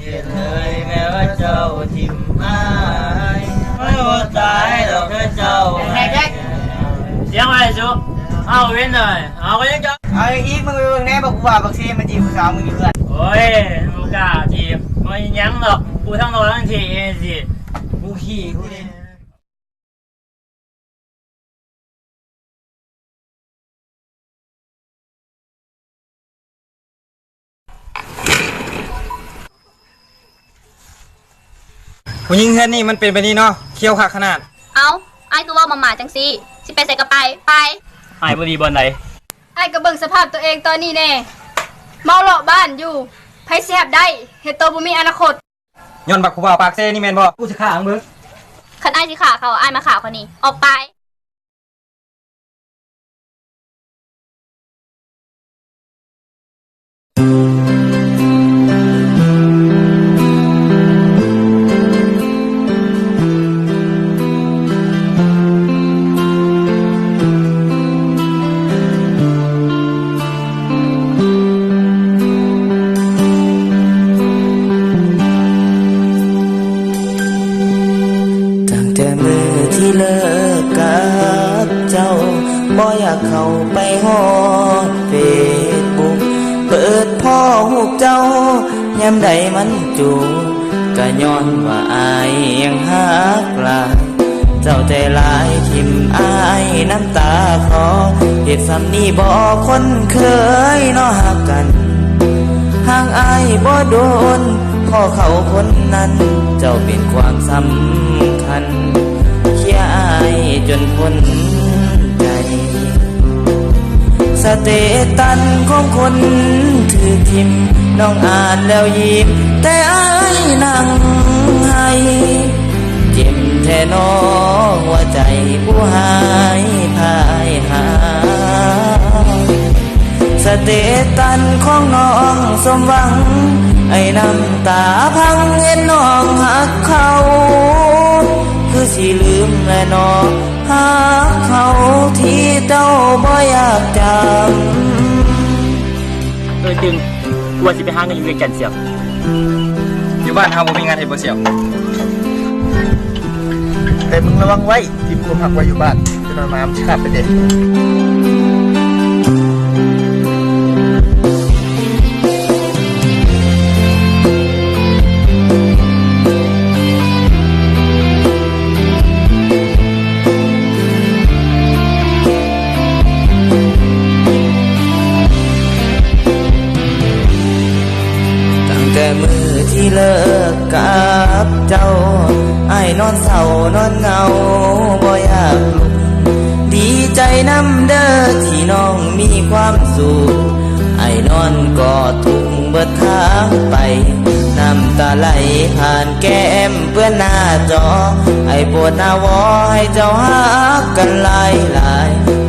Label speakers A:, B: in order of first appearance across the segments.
A: เห็นเลยแม้ว่าเจ้าทิมอายไม่ว่าตายดอกเจ้า
B: เสียงอะไรจูเอาเว้นเลยเอาไปยังจะ
A: เอาอีกมึงแน่บอกว่าบักซีมันจีบสาวมึงอยู่เพื่อน
B: โอ้ยลูกกาจีบไม่ยั้งหรอกกูทั้งโลทั้งทีเองสิ
A: กูขี่กูเนี่ยผู้หญิงเฮือนนี่มันเป็นไปนี่เนาะเคี้ยวขาขนาด
C: เอาไอ้ตัวว่ามาจังสิไปใส่กระไป
B: หายบดีบนไหน
C: ไอ้กระเบิ่งสภาพตัวเองตอนนี้แน่เมาเลาะบ้านอยู่ไผเสียบได้เฮ็ดตัวบ่มีอนาคต
A: ย้อนบักผู้บ่าวปากเซ่นี่แม่นบ่กูสิฆ่ามึง
C: คันไอ้สิขาเขาไอ้มาขาคนนี้ออกไป
D: ที่เลิกกับเจ้าบ่อยากเข้าไปฮอดเฟซบุ๊กเปิดพ่อหูเจ้ายามใดมันจูก็ย้อนว่าอายยังฮักหลายเจ้าใจลายทิมอายน้ำตาคลอเหตุซ้ำนี้บ่คนเคยเนาะฮักกันห่างอายบ่โดนพ่อเขาคนนั้นเจ้าเป็นความสำคัญเคียอายจนพ้นใจสเตตัสของคนถือทิมน้องอ่านแล้วยิ้มแต่อายนั่งให้เจ็บแท้น้องหัวใจผู้หายพ่ายหาสเตตัสของน้องสมหวังไอ้น้ำตาพังเห็นน้องหักเขาคือสิลืมและนอหาเขาที่เจ้าบ่อยากจ
B: ำจึงกลัวสิไปหาเงินอยู่เวียงจันทร์เสียบ
A: อยู่บ้านเฮาบ่มีงานเฮ็ดบ่เสี่ยวแต่มึงระวังไว้ที่กูพักไว้อยู่บ้านจะนอนมาสิขับไปเด้
D: แต่มือที่เลิกกับเจ้าไอ้นอนเศร้านอนเหงาบ่อยากลุกดีใจน้ำเด้อที่น้องมีความสุขไอ้นอนกอดทุกเบิดทางไปน้ำตาไหลผ่านแก้มเปื้อนหน้าจอไอ้ปวดหน้าวอให้เจ้าฮักกันหลาย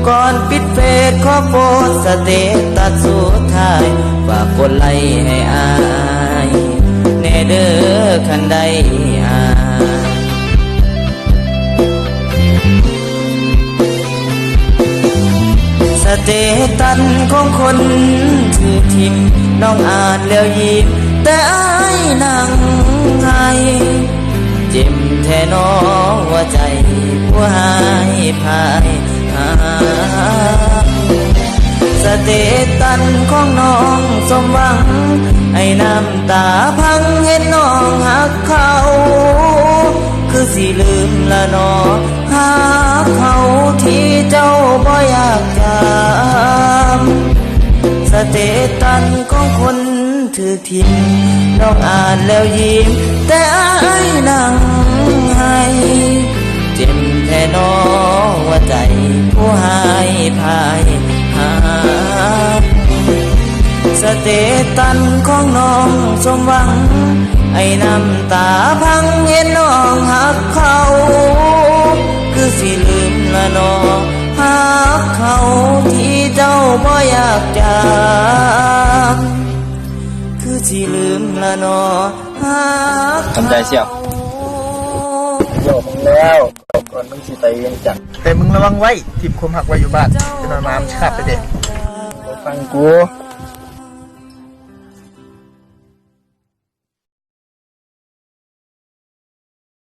D: ก่อนปิดเฟซขอโพสสเตตัสสุดท้ายฝากกดไลค์ให้อายแน่เด้อคันใดสเตตัสของคนถือทิมน้องอ่านแล้วยิ้มแต่อายนั่งให้เจ็บแท้น้องหัวใจผู้หายพ่ายหาสเตตัสของน้องสมหวังไอ้น้ำตาพังเห็นน้องหักเขาคือสิลืมละนอหาเขาที่เจ้าบ่อยากจำสเตตัสของคนถือทิมน้องอ่านแล้วยิ้มแต่อายนั่งให้เจ็บแท้น้องหัวใจผู้หายพ่ายหาสเตตัสของน้องสมหวังไอ้น้ำตาพังเห็นน้องหักเขาคือสิลืมละนอหักเขาที่เจ้าบ่อยากจำคือสิลืมละนอหัก
A: ทำใจเสี่ยวโยกมึงแล้วก่อนมึงสิไปเวียงจันทร์แต่มึงระวังไว้ทิมคมหักไว้อยู่บ้านจะนอนมาสิขับไปเด้ฟังกู